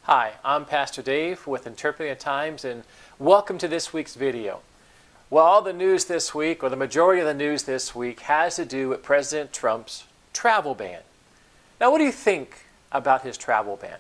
Hi, I'm Pastor Dave with Interpreting the Times, and welcome to this week's video. Well, all the news this week, or the majority of the news this week, has to do with President Trump's travel ban. Now, what do you think about his travel ban?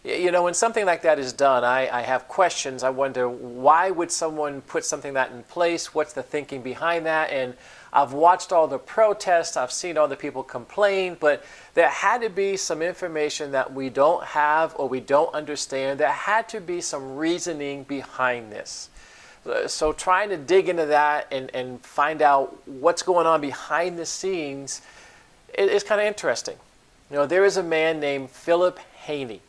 You know, when something like that is done, I have questions. I wonder, why would someone put something like that in place? What's the thinking behind that? And I've watched all the protests. I've seen all the people complain. But there had to be some information that we don't have or we don't understand. There had to be some reasoning behind this. So trying to dig into that and find out what's going on behind the scenes is kind of interesting. You know, there is a man named Philip Haney.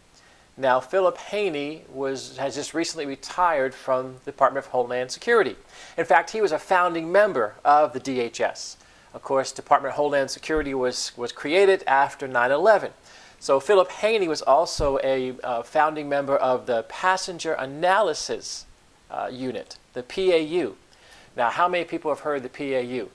Now, Philip Haney has just recently retired from the Department of Homeland Security. In fact, he was a founding member of the DHS. Of course, Department of Homeland Security was created after 9/11. So Philip Haney was also a founding member of the Passenger Analysis Unit, the PAU. Now, how many people have heard the PAU?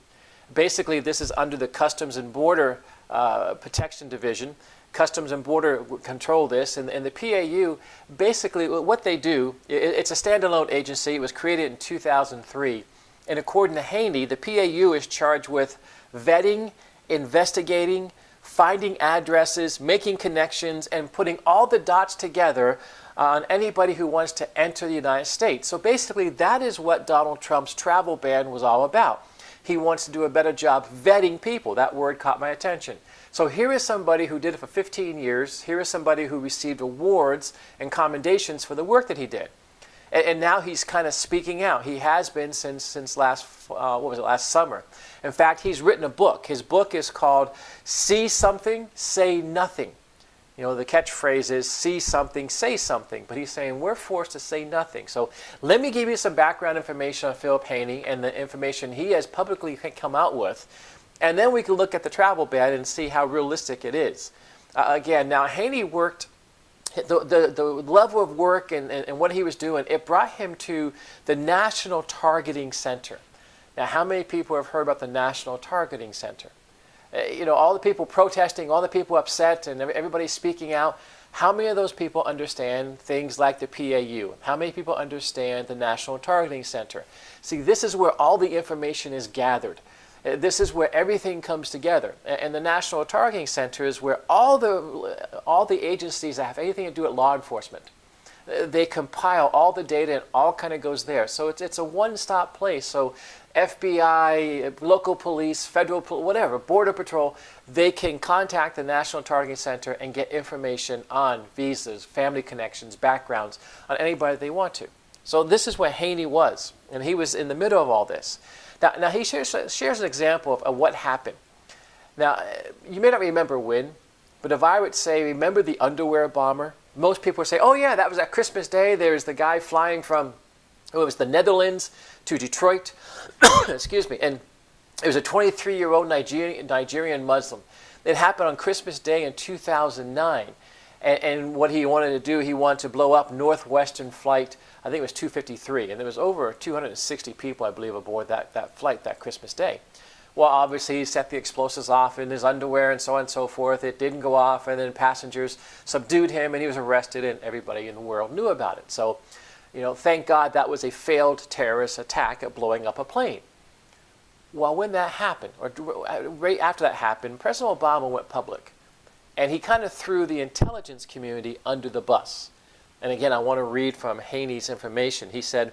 Basically, this is under the Customs and Border Protection Division. Customs and Border control this, and the PAU, basically what they do, it's a standalone agency. It was created in 2003, and according to Haney, the PAU is charged with vetting, investigating, finding addresses, making connections, and putting all the dots together on anybody who wants to enter the United States. So basically, that is what Donald Trump's travel ban was all about. He wants to do a better job vetting people. That word caught my attention. So here is somebody who did it for 15 years. Here is somebody who received awards and commendations for the work that he did. And now he's kind of speaking out. He has been since last summer. In fact, he's written a book. His book is called See Something, Say Nothing. You know, the catchphrase is see something, say something. But he's saying we're forced to say nothing. So let me give you some background information on Philip Haney and the information he has publicly come out with. And then we can look at the travel ban and see how realistic it is. Again, now Haney worked, the level of work and what he was doing, it brought him to the National Targeting Center. Now, how many people have heard about the National Targeting Center? You know, all the people protesting, all the people upset, and everybody speaking out. How many of those people understand things like the PAU? How many people understand the National Targeting Center? See, this is where all the information is gathered. This is where everything comes together. And the National Targeting Center is where all the agencies that have anything to do with law enforcement, they compile all the data and all kind of goes there. So it's a one-stop place. So FBI, local police, federal police, whatever, Border Patrol, they can contact the National Targeting Center and get information on visas, family connections, backgrounds, on anybody they want to. So this is where Haney was, and he was in the middle of all this. Now he shares an example of what happened. Now, you may not remember when, but if I would say, remember the underwear bomber? Most people would say, oh yeah, that was at Christmas Day. There's the guy flying from, it was the Netherlands to Detroit. Excuse me. And it was a 23-year-old Nigerian Muslim. It happened on Christmas Day in 2009. And what he wanted to do, he wanted to blow up Northwestern flight, I think it was 253, and there was over 260 people, I believe, aboard that flight that Christmas Day. Well, obviously, he set the explosives off in his underwear and so on and so forth. It didn't go off, and then passengers subdued him, and he was arrested, and everybody in the world knew about it. So, you know, thank God that was a failed terrorist attack at blowing up a plane. Well, when that happened, or right after that happened, President Obama went public. And he kind of threw the intelligence community under the bus. And again, I want to read from Haney's information. He said,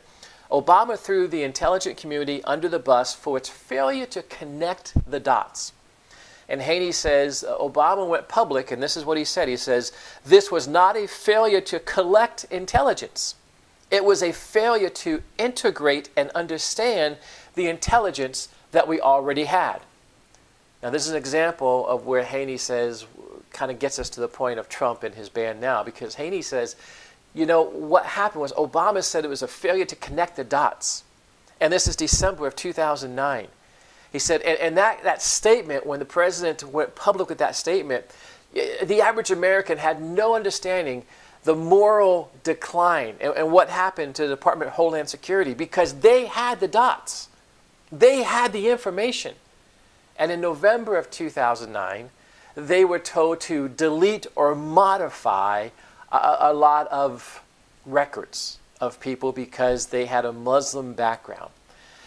Obama threw the intelligence community under the bus for its failure to connect the dots. And Haney says, Obama went public, and this is what he said. He says, this was not a failure to collect intelligence. It was a failure to integrate and understand the intelligence that we already had. Now, this is an example of where Haney says, kind of gets us to the point of Trump and his ban now, because Haney says, you know, what happened was Obama said it was a failure to connect the dots. And this is December of 2009. He said, and that statement, when the president went public with that statement, the average American had no understanding the moral decline and what happened to the Department of Homeland Security, because they had the dots. They had the information. And in November of 2009, they were told to delete or modify a lot of records of people because they had a Muslim background.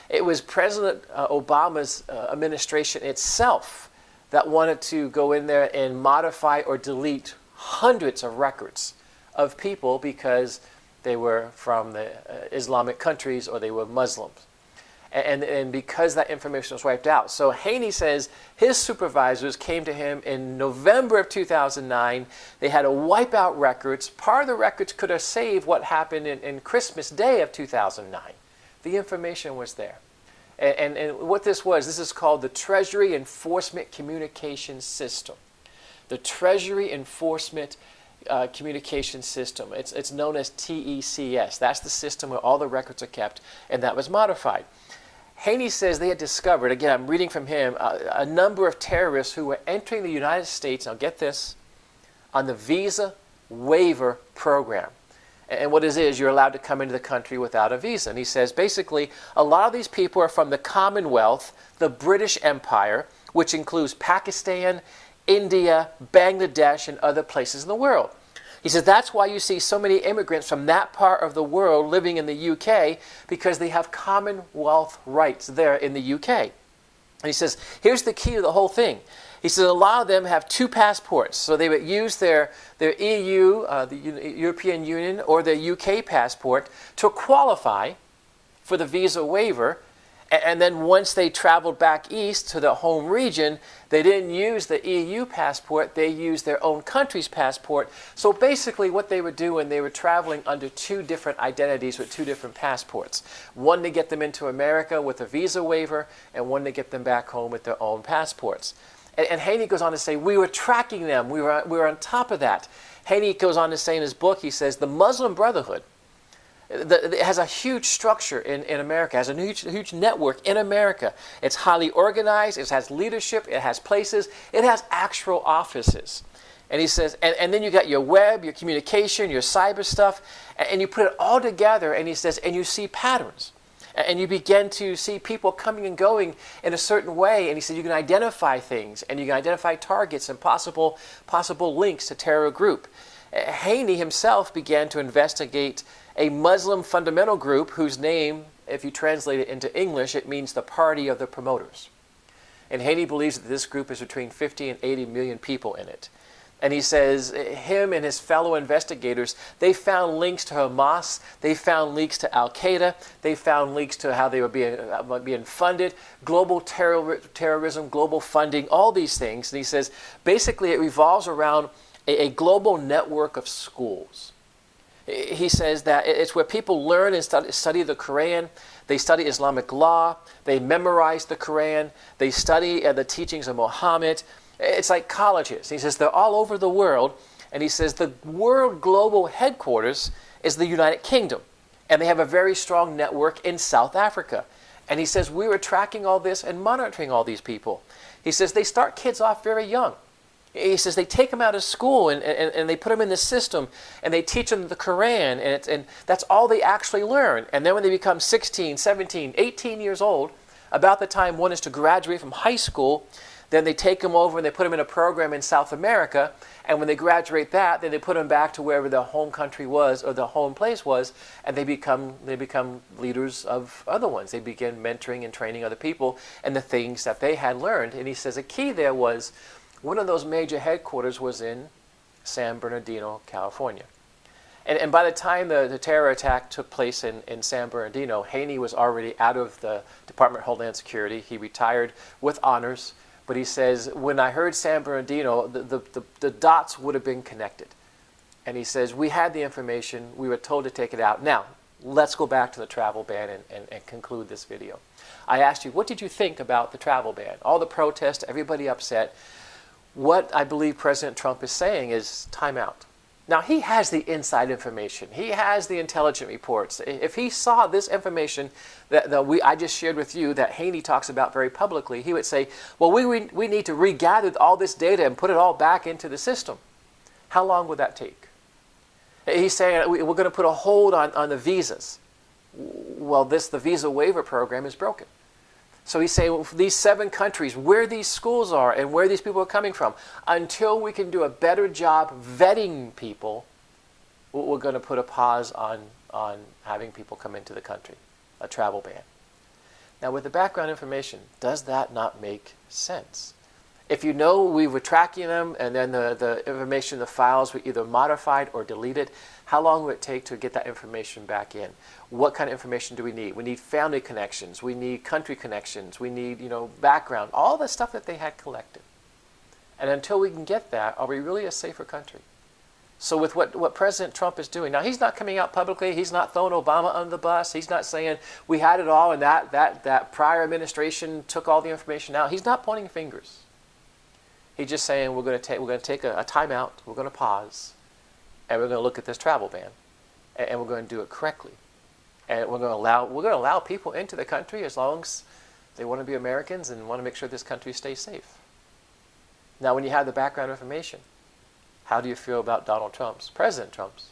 It was President Obama's administration itself that wanted to go in there and modify or delete hundreds of records of people because they were from the Islamic countries or they were Muslims. And because that information was wiped out. So Haney says his supervisors came to him in November of 2009. They had to wipe out records. Part of the records could have saved what happened in Christmas Day of 2009. The information was there. And what this is called the Treasury Enforcement Communication System. The Treasury Enforcement Communication System. It's known as TECS. That's the system where all the records are kept, and that was modified. Haney says they had discovered, again, I'm reading from him, a number of terrorists who were entering the United States, now get this, on the visa waiver program. And what it is, you're allowed to come into the country without a visa. And he says, basically, a lot of these people are from the Commonwealth, the British Empire, which includes Pakistan, India, Bangladesh, and other places in the world. He says that's why you see so many immigrants from that part of the world living in the UK, because they have Commonwealth rights there in the UK. And he says, here's the key to the whole thing. He says a lot of them have two passports. So they would use their EU, the European Union, or their UK passport to qualify for the visa waiver. And then once they traveled back east to the home region, they didn't use the EU passport, they used their own country's passport. So basically what they would do when they were traveling under two different identities with two different passports. One to get them into America with a visa waiver, and one to get them back home with their own passports. And Haney goes on to say, we were tracking them, we were on top of that. Haney goes on to say in his book, he says, the Muslim Brotherhood, it has a huge structure in America, has a huge network in America. It's highly organized, it has leadership, it has places, it has actual offices. And he says, and then you got your web, your communication, your cyber stuff, and you put it all together, and he says, and you see patterns. And you begin to see people coming and going in a certain way, and he said you can identify things, and you can identify targets and possible links to terror group. Haney himself began to investigate a Muslim fundamental group whose name, if you translate it into English, it means the Party of the Promoters. And Haney believes that this group is between 50 and 80 million people in it. And he says him and his fellow investigators, they found links to Hamas, they found links to Al-Qaeda, they found links to how they were being funded, global terrorism, global funding, all these things. And he says basically it revolves around a global network of schools. He says that it's where people learn and study the Quran, they study Islamic law, they memorize the Quran, they study the teachings of Muhammad. It's like colleges. He says they're all over the world, and he says the world global headquarters is the United Kingdom, and they have a very strong network in South Africa. And he says we were tracking all this and monitoring all these people. He says they start kids off very young. He says they take them out of school and they put them in the system and they teach them the Quran, and that's all they actually learn. And then when they become 16, 17, 18 years old, about the time one is to graduate from high school, then they take them over and they put them in a program in South America, and when they graduate that, then they put them back to wherever their home country was or their home place was, and they become leaders of other ones. They begin mentoring and training other people and the things that they had learned. And he says a key there was one of those major headquarters was in San Bernardino, California. And by the time the terror attack took place in San Bernardino, Haney was already out of the Department of Homeland Security. He retired with honors. But he says, when I heard San Bernardino, the dots would have been connected. And he says, we had the information. We were told to take it out. Now, let's go back to the travel ban and conclude this video. I asked you, what did you think about the travel ban? All the protests, everybody upset. What I believe President Trump is saying is time out. Now, he has the inside information. He has the intelligence reports. If he saw this information that I just shared with you that Haney talks about very publicly, he would say, well, we need to regather all this data and put it all back into the system. How long would that take? He's saying we're going to put a hold on the visas. Well, the visa waiver program is broken. So he's saying, well, for these 7 countries, where these schools are and where these people are coming from, until we can do a better job vetting people, we're going to put a pause on having people come into the country, a travel ban. Now, with the background information, does that not make sense? If you know we were tracking them and then the information, the files were either modified or deleted, how long would it take to get that information back in? What kind of information do we need? We need family connections. We need country connections. We need, background, all the stuff that they had collected. And until we can get that, are we really a safer country? So with what President Trump is doing, now he's not coming out publicly, he's not throwing Obama under the bus, he's not saying we had it all and that prior administration took all the information out. He's not pointing fingers. He's just saying we're going to take a timeout, we're going to pause, and we're going to look at this travel ban, and we're going to do it correctly. And we're going to allow people into the country as long as they want to be Americans and want to make sure this country stays safe. Now, when you have the background information, how do you feel about President Trump's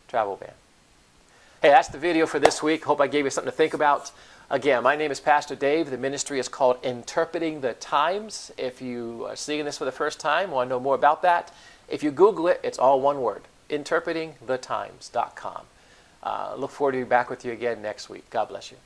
travel ban? Hey, that's the video for this week. Hope I gave you something to think about. Again, my name is Pastor Dave. The ministry is called Interpreting the Times. If you are seeing this for the first time, want to know more about that, if you Google it, it's all one word, interpretingthetimes.com. Look forward to being back with you again next week. God bless you.